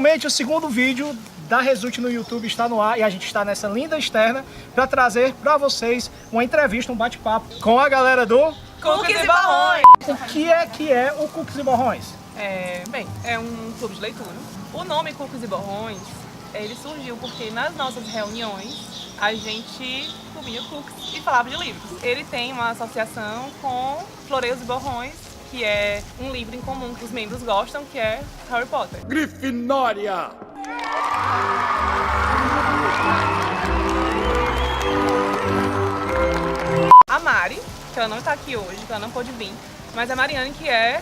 Finalmente o segundo vídeo da Result no YouTube está no ar e a gente está nessa linda externa para trazer para vocês uma entrevista, um bate-papo com a galera do Cookies e Borrões. O que é o Cookies e Borrões? Bem, é um clube de leitura. O nome Cookies e Borrões, ele surgiu porque nas nossas reuniões a gente comia cookies e falava de livros. Ele tem uma associação com Floreios e Borrões, que é um livro em comum que os membros gostam, que é Harry Potter. Grifinória! A Mari, que ela não está aqui hoje, que ela não pôde vir, mas a Mariane, que é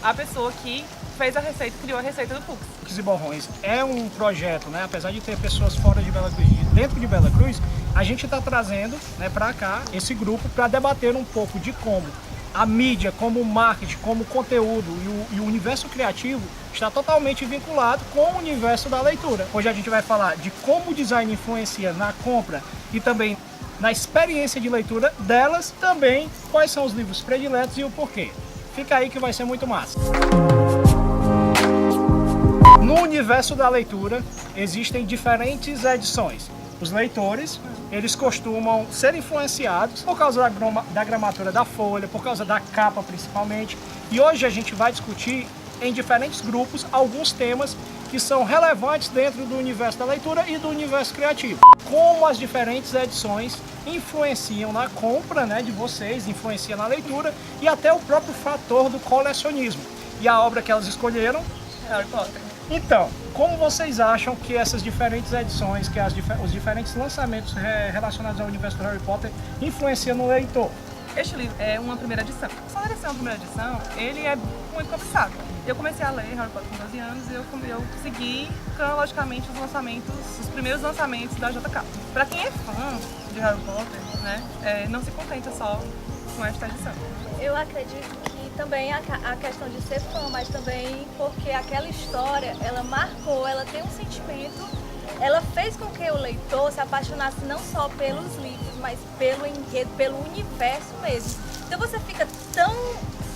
a pessoa que fez a receita, criou a receita do cookies. Cookies e Borrões é um projeto, né? Apesar de ter pessoas fora de Bela Cruz, dentro de Bela Cruz, a gente está trazendo, né, para cá esse grupo para debater um pouco de como a mídia, como o marketing, como o conteúdo e o universo criativo está totalmente vinculado com o universo da leitura. Hoje a gente vai falar de como o design influencia na compra e também na experiência de leitura delas, também quais são os livros prediletos e o porquê. Fica aí que vai ser muito massa. No universo da leitura existem diferentes edições. Os leitores, eles costumam ser influenciados por causa da gramatura da folha, por causa da capa principalmente. E hoje a gente vai discutir em diferentes grupos alguns temas que são relevantes dentro do universo da leitura e do universo criativo. Como as diferentes edições influenciam na compra, né, de vocês, influenciam na leitura e até o próprio fator do colecionismo. E a obra que elas escolheram? Harry Potter. Então, como vocês acham que essas diferentes edições, que os diferentes lançamentos relacionados ao universo do Harry Potter influenciam no leitor? Este livro é uma primeira edição. Só ele ser uma primeira edição, ele é muito cobiçado. Eu comecei a ler Harry Potter com 12 anos e eu segui cronologicamente os primeiros lançamentos da JK. Para quem é fã de Harry Potter, né, não se contenta só com esta edição. Eu acredito que também a questão de ser fã, mas também porque aquela história, ela marcou, ela tem um sentimento, ela fez com que o leitor se apaixonasse não só pelos livros, mas pelo enredo, pelo universo mesmo. Então você fica tão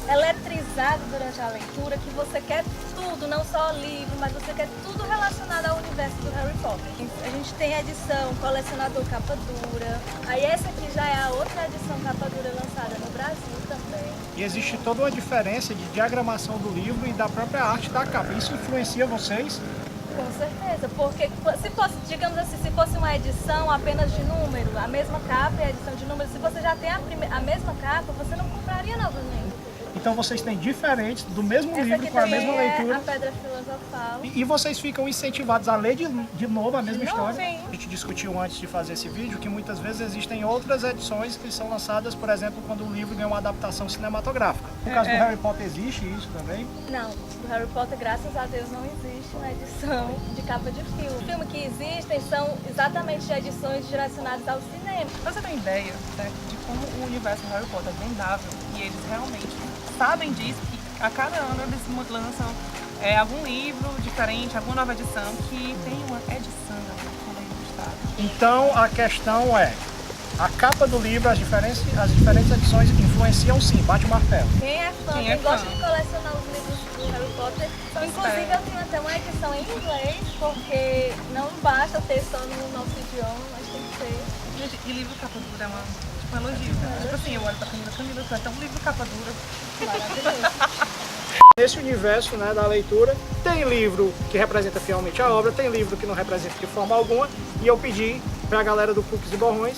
eletrizado durante a leitura que você quer tudo, não só livro, mas você quer tudo relacionado ao universo do Harry Potter. A gente tem a edição Colecionador Capa Dura, aí essa aqui já é a outra edição Capa Dura lançada no Brasil também. E existe toda uma diferença de diagramação do livro e da própria arte da capa. Isso influencia vocês? Com certeza, porque se fosse, digamos assim, se fosse uma edição apenas de número, a mesma capa e a edição de número, se você já tem a mesma capa, você não compraria novamente. Então vocês têm diferentes do mesmo Essa livro aqui com a também mesma leitura. É a Pedra Filosofal. E vocês ficam incentivados a ler de novo a mesma história? Sim. A gente discutiu antes de fazer esse vídeo que muitas vezes existem outras edições que são lançadas, por exemplo, quando o livro ganha uma adaptação cinematográfica. No caso do Harry Potter existe isso também? Não, do Harry Potter, graças a Deus, não existe uma edição de capa de filme. Os filmes que existem são exatamente de edições direcionadas ao cinema. Pra você ter ideia, né, de como o universo do Harry Potter é vendável e eles realmente sabem disso, que a cada ano eles lançam algum livro diferente, alguma nova edição que tem uma edição ilustrada. Então a questão é, a capa do livro, as diferentes edições influenciam sim, bate o martelo. Quem é fã, quem gosta de colecionar os livros do Harry Potter, inclusive eu tenho até uma edição em inglês, porque não basta ter só no nosso idioma, mas tem que ter. Gente, e livro capa dura é um elogio, né? Tipo assim, eu olho pra Camila, tu é tão livro capa dura. Maravilhoso. Nesse universo, né, da leitura, tem livro que representa fielmente a obra, tem livro que não representa de forma alguma, e eu pedi para a galera do Cookies e Borrões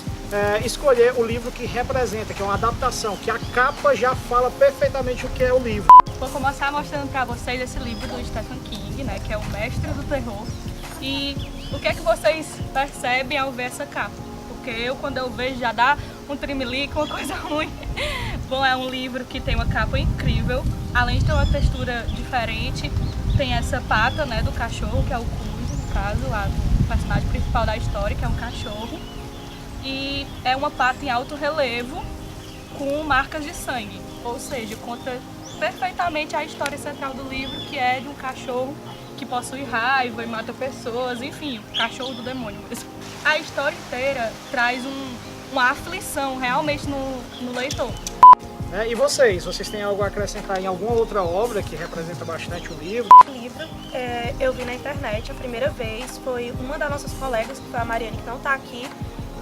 escolher o livro que representa, que é uma adaptação, que a capa já fala perfeitamente o que é o livro. Vou começar mostrando para vocês esse livro do Stephen King, né, que é o Mestre do Terror. E o que é que vocês percebem ao ver essa capa? Porque quando eu vejo, já dá um tremelique, uma coisa ruim. Bom, é um livro que tem uma capa incrível, além de ter uma textura diferente, tem essa pata, né, do cachorro, que é o Cujo, no caso, lá do personagem principal da história, que é um cachorro. E é uma pata em alto relevo, com marcas de sangue, ou seja, conta perfeitamente a história central do livro, que é de um cachorro que possui raiva e mata pessoas, enfim, o cachorro do demônio mesmo. A história inteira traz uma aflição realmente no leitor. E vocês têm algo a acrescentar em alguma outra obra que representa bastante o livro? O livro eu vi na internet a primeira vez, foi uma das nossas colegas, que foi a Mariane, que não está aqui,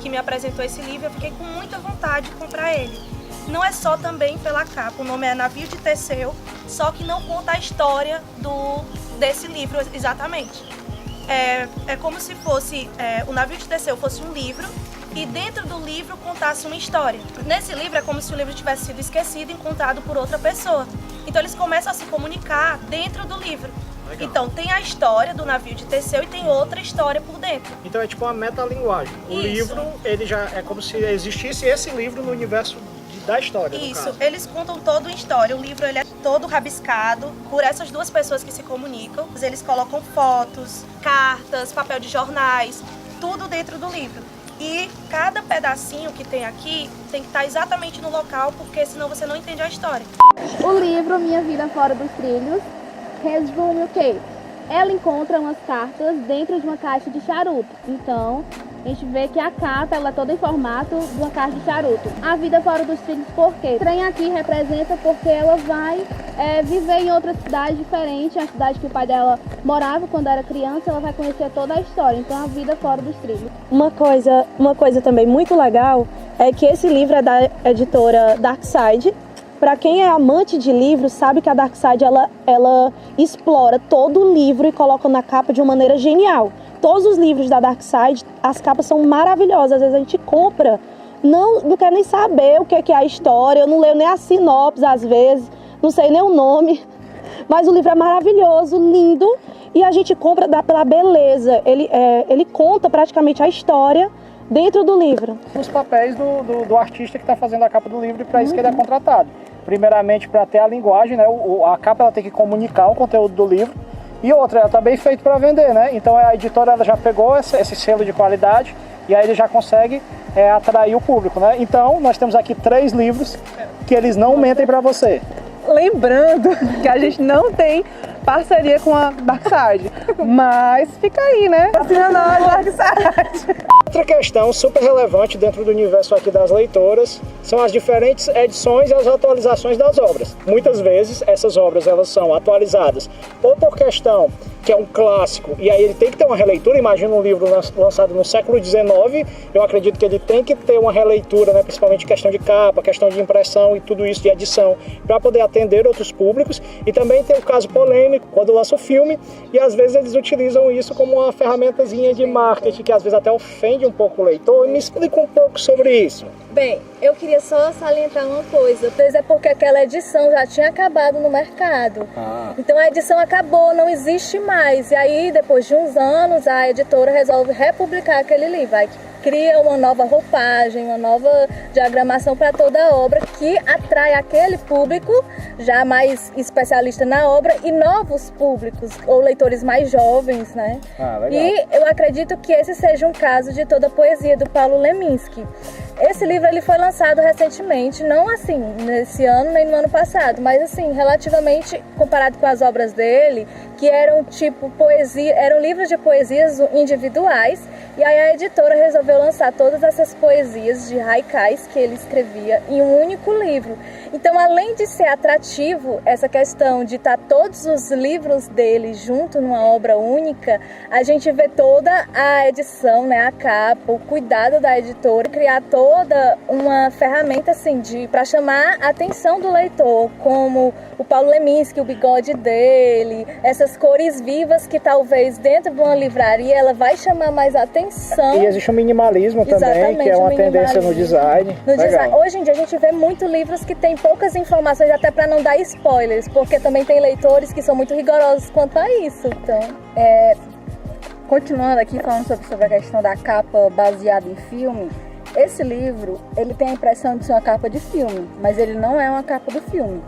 que me apresentou esse livro. Eu fiquei com muita vontade de comprar ele. Não é só também pela capa, o nome é Navio de Teseu, só que não conta a história desse livro exatamente. É como se fosse, o Navio de Teseu fosse um livro e dentro do livro contasse uma história. Nesse livro é como se o livro tivesse sido esquecido e contado por outra pessoa. Então eles começam a se comunicar dentro do livro. Legal. Então tem a história do Navio de Teseu e tem outra história por dentro. Então é tipo uma metalinguagem. O livro, ele já é como se existisse esse livro no universo da história. Isso, eles contam toda a história. O livro ele é todo rabiscado por essas duas pessoas que se comunicam. Eles colocam fotos, cartas, papel de jornais, tudo dentro do livro. E cada pedacinho que tem aqui tem que estar exatamente no local, porque senão você não entende a história. O livro Minha Vida Fora dos Trilhos resume o quê? Ela encontra umas cartas dentro de uma caixa de charuto. Então, a gente vê que a capa ela é toda em formato de uma caixa de charuto. A vida fora dos trilhos, por quê? O trem aqui representa porque ela vai viver em outra cidade diferente, a cidade que o pai dela morava quando era criança, ela vai conhecer toda a história. Então, a vida fora dos trilhos. Uma coisa também muito legal é que esse livro é da editora Darkside. Para quem é amante de livros, sabe que a Darkside ela explora todo o livro e coloca na capa de uma maneira genial. Todos os livros da Darkside, as capas são maravilhosas. Às vezes a gente compra, não quer nem saber o que é a história, eu não leio nem a sinopse às vezes, não sei nem o nome. Mas o livro é maravilhoso, lindo, e a gente compra pela beleza. Ele conta praticamente a história dentro do livro. Os papéis do artista que está fazendo a capa do livro, e para isso que ele é contratado. Primeiramente, para ter a linguagem, né? A capa ela tem que comunicar o conteúdo do livro. E outra, ela está bem feita para vender, né? Então a editora ela já pegou esse selo de qualidade e aí ele já consegue atrair o público, né? Então nós temos aqui 3 livros que eles não mentem para você. Lembrando que a gente não tem parceria com a Darkside, mas fica aí, né? Assina nós, Darkside. Outra questão super relevante dentro do universo aqui das leitoras são as diferentes edições e as atualizações das obras. Muitas vezes essas obras elas são atualizadas ou por questão que é um clássico e aí ele tem que ter uma releitura. Imagina um livro lançado no século XIX, eu acredito que ele tem que ter uma releitura, né? Principalmente questão de capa, questão de impressão e tudo isso de edição, para poder atender outros públicos. E também tem o caso polêmico quando lança o filme e às vezes eles utilizam isso como uma ferramentazinha de marketing que às vezes até ofende um pouco o leitor. Me explica um pouco sobre isso. Bem, eu queria só salientar uma coisa. Às vezes é porque aquela edição já tinha acabado no mercado. Então a edição acabou, não existe mais. E aí, depois de uns anos, a editora resolve republicar aquele livro. Aí cria uma nova roupagem, uma nova diagramação para toda a obra que atrai aquele público já mais especialista na obra e novos públicos, ou leitores mais jovens, né? Legal. E eu acredito que esse seja um caso de toda a poesia do Paulo Leminski. Esse livro ele foi lançado recentemente, não assim nesse ano nem no ano passado, mas assim relativamente comparado com as obras dele, que eram tipo poesia, eram livros de poesias individuais, e aí a editora resolveu lançar todas essas poesias de haikais que ele escrevia em um único livro. Então, além de ser atrativo essa questão de estar todos os livros dele junto numa obra única, a gente vê toda a edição, né, a capa, o cuidado da editora, criar toda uma ferramenta assim para chamar a atenção do leitor, como o Paulo Leminski, o bigode dele, essas cores vivas que talvez dentro de uma livraria ela vai chamar mais atenção. E existe o minimalismo também, exatamente, que é uma tendência no design. Hoje em dia a gente vê muito livros que tem poucas informações, até para não dar spoilers, porque também tem leitores que são muito rigorosos quanto a isso. Então, continuando aqui falando sobre a questão da capa baseada em filme, esse livro ele tem a impressão de ser uma capa de filme, mas ele não é uma capa do filme.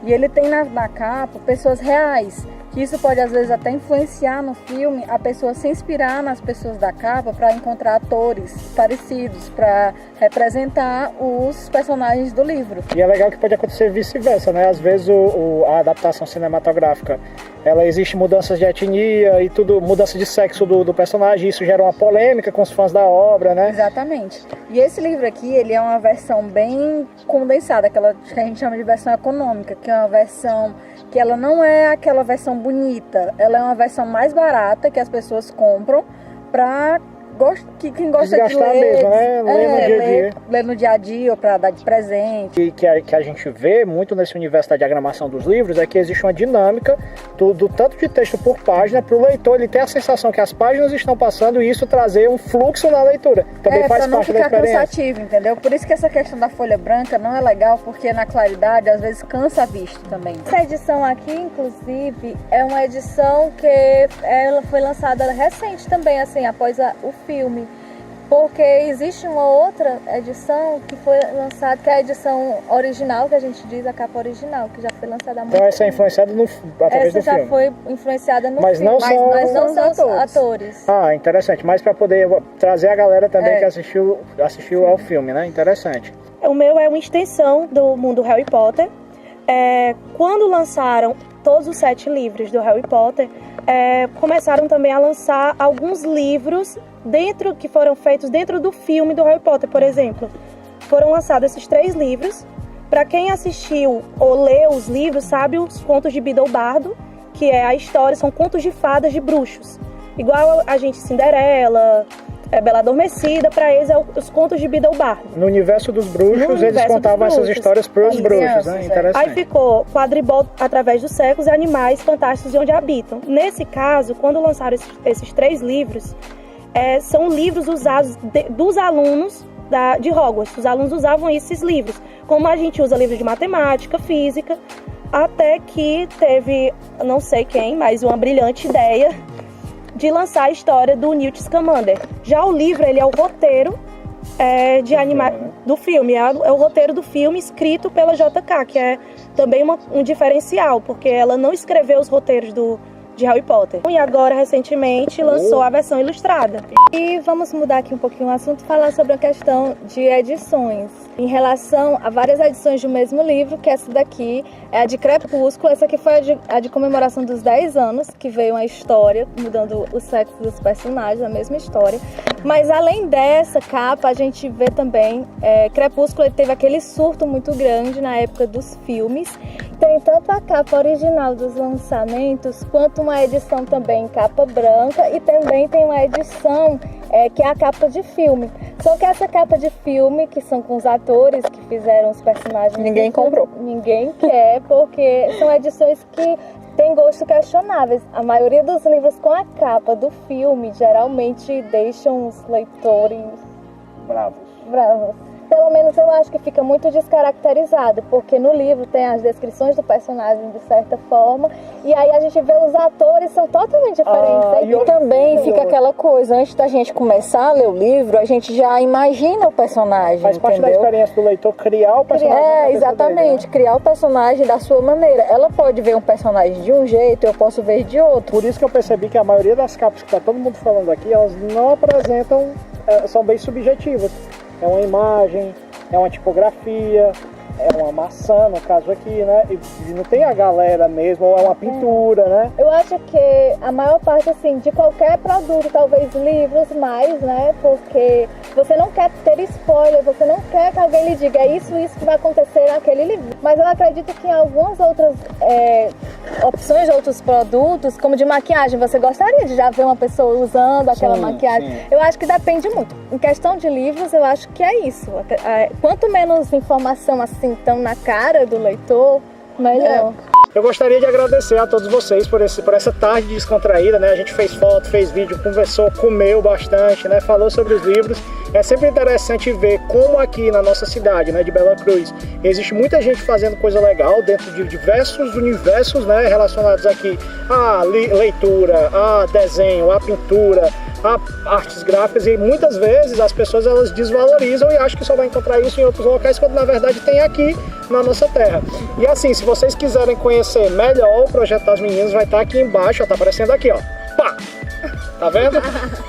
E ele tem na capa pessoas reais que isso pode às vezes até influenciar no filme a pessoa se inspirar nas pessoas da capa para encontrar atores parecidos, para representar os personagens do livro. E é legal que pode acontecer vice-versa, né? Às vezes a adaptação cinematográfica, ela existe mudanças de etnia e tudo, mudança de sexo do personagem, isso gera uma polêmica com os fãs da obra, né? Exatamente. E esse livro aqui, ele é uma versão bem condensada, aquela que a gente chama de versão econômica, que é uma versão que ela não é aquela versão bonita, ela é uma versão mais barata que as pessoas compram para quem gosta de ler, mesmo, né? Ler no dia a dia ou para dar de presente. E que a gente vê muito nesse universo da diagramação dos livros é que existe uma dinâmica do tanto de texto por página para o leitor ele ter a sensação que as páginas estão passando e isso trazer um fluxo na leitura. Também faz parte da experiência. Para não ficar cansativo, entendeu? Por isso que essa questão da folha branca não é legal, porque na claridade às vezes cansa a vista também. Essa edição aqui, inclusive, é uma edição que ela foi lançada recente também, assim, após o filme, porque existe uma outra edição que foi lançada, que é a edição original, que a gente diz, a capa original, que já foi lançada há muito tempo. Então essa é influenciada através do filme? Essa já foi influenciada no mas filme, mas não são os atores. Ah, interessante, mas para poder trazer a galera também que assistiu ao filme, né? Interessante. O meu é uma extensão do mundo Harry Potter. Quando lançaram todos os 7 livros do Harry Potter, começaram também a lançar alguns livros que foram feitos dentro do filme do Harry Potter, por exemplo. Foram lançados esses 3 livros. Para quem assistiu ou leu os livros, sabe os contos de Biddlebardo, que é a história, são contos de fadas de bruxos. Igual a gente Cinderela, Bela Adormecida, para eles é os contos de Biddlebardo. No universo dos bruxos, eles contavam essas histórias para os bruxos, né? Interessante. Aí ficou Quadribol através dos séculos e Animais Fantásticos e Onde Habitam. Nesse caso, quando lançaram esses 3 livros, são livros usados dos alunos de Hogwarts. Os alunos usavam esses livros, como a gente usa livros de matemática, física, até que teve, não sei quem, mas uma brilhante ideia de lançar a história do Newt Scamander. Já o livro, ele é o roteiro do filme, é o roteiro do filme escrito pela JK, que é também um diferencial, porque ela não escreveu os roteiros de Harry Potter. E agora, recentemente, lançou a versão ilustrada. E vamos mudar aqui um pouquinho o assunto, falar sobre a questão de edições. Em relação a várias edições do mesmo livro, que essa daqui é a de Crepúsculo, essa aqui foi a de comemoração dos 10 anos, que veio uma história, mudando o sexo dos personagens, a mesma história. Mas além dessa capa, a gente vê também, Crepúsculo teve aquele surto muito grande na época dos filmes. Tem tanto a capa original dos lançamentos, quanto uma edição também em capa branca, e também tem uma edição que é a capa de filme. Só que essa capa de filme, que são com os atores que fizeram os personagens... Ninguém comprou. Ninguém quer, porque são edições que têm gosto questionáveis. A maioria dos livros com a capa do filme geralmente deixam os leitores... bravos. Pelo menos eu acho que fica muito descaracterizado, porque no livro tem as descrições do personagem de certa forma, e aí a gente vê os atores são totalmente diferentes. E também fica aquela coisa, antes da gente começar a ler o livro, a gente já imagina o personagem, faz parte da experiência do leitor criar o personagem. Exatamente, dele, né? Criar o personagem da sua maneira. Ela pode ver um personagem de um jeito, eu posso ver de outro. Por isso que eu percebi que a maioria das capas que está todo mundo falando aqui, elas não apresentam, são bem subjetivas. É uma imagem, é uma tipografia, é uma maçã, no caso aqui, né? E não tem a galera mesmo, ou é uma pintura, né? Eu acho que a maior parte, assim, de qualquer produto, talvez livros mais, né? Porque você não quer ter spoiler, você não quer que alguém lhe diga isso que vai acontecer naquele livro. Mas eu acredito que em algumas outras opções de outros produtos, como de maquiagem, você gostaria de já ver uma pessoa usando aquela maquiagem? Sim. Eu acho que depende muito. Em questão de livros, eu acho que é isso. Quanto menos informação, assim, tão na cara do leitor, melhor. Eu gostaria de agradecer a todos vocês por essa tarde descontraída, né? A gente fez foto, fez vídeo, conversou, comeu bastante, né? Falou sobre os livros. É sempre interessante ver como aqui na nossa cidade, né, de Bela Cruz, existe muita gente fazendo coisa legal dentro de diversos universos, né, relacionados aqui à leitura, a desenho, a pintura, artes gráficas, e muitas vezes as pessoas elas desvalorizam e acham que só vai encontrar isso em outros locais, quando na verdade tem aqui na nossa terra. E assim, se vocês quiserem conhecer melhor o projeto das meninas, vai estar aqui embaixo, ó, tá aparecendo aqui, ó. Pá! Tá vendo?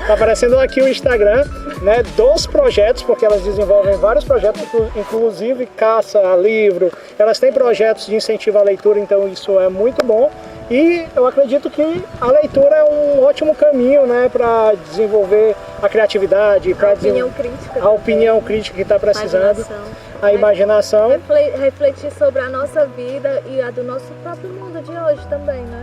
Tá aparecendo aqui o Instagram, né, dos projetos, porque elas desenvolvem vários projetos, inclusive caça a livro, elas têm projetos de incentivo à leitura, então isso é muito bom. E eu acredito que a leitura é um ótimo caminho, né, para desenvolver a criatividade, para a opinião crítica que está precisando, a imaginação. Refletir sobre a nossa vida e a do nosso próprio mundo de hoje também, né?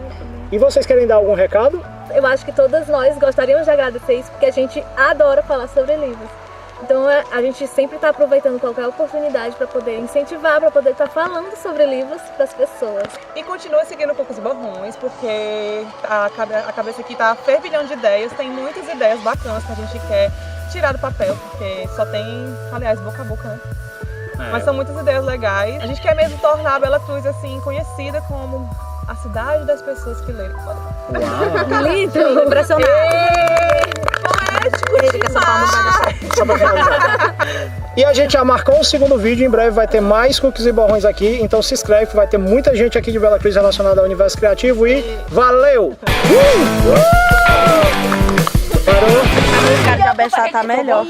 E vocês querem dar algum recado? Eu acho que todas nós gostaríamos de agradecer isso, porque a gente adora falar sobre livros. Então a gente sempre está aproveitando qualquer oportunidade para poder incentivar, para poder estar falando sobre livros para as pessoas. E continua seguindo Cocos e Borrões, porque a cabeça aqui está fervilhando de ideias, tem muitas ideias bacanas que a gente quer tirar do papel, porque só tem, aliás, boca a boca, né? Mas são muitas ideias legais. A gente quer mesmo tornar a Bela Cruz assim, conhecida como a cidade das pessoas que leram. Uau! Lindo, impressionante. E a gente já marcou o segundo vídeo, em breve vai ter mais Cookies e Borrões aqui, então se inscreve que vai ter muita gente aqui de Bela Cruz relacionada ao universo criativo e valeu! A música de Abexá tá melhor.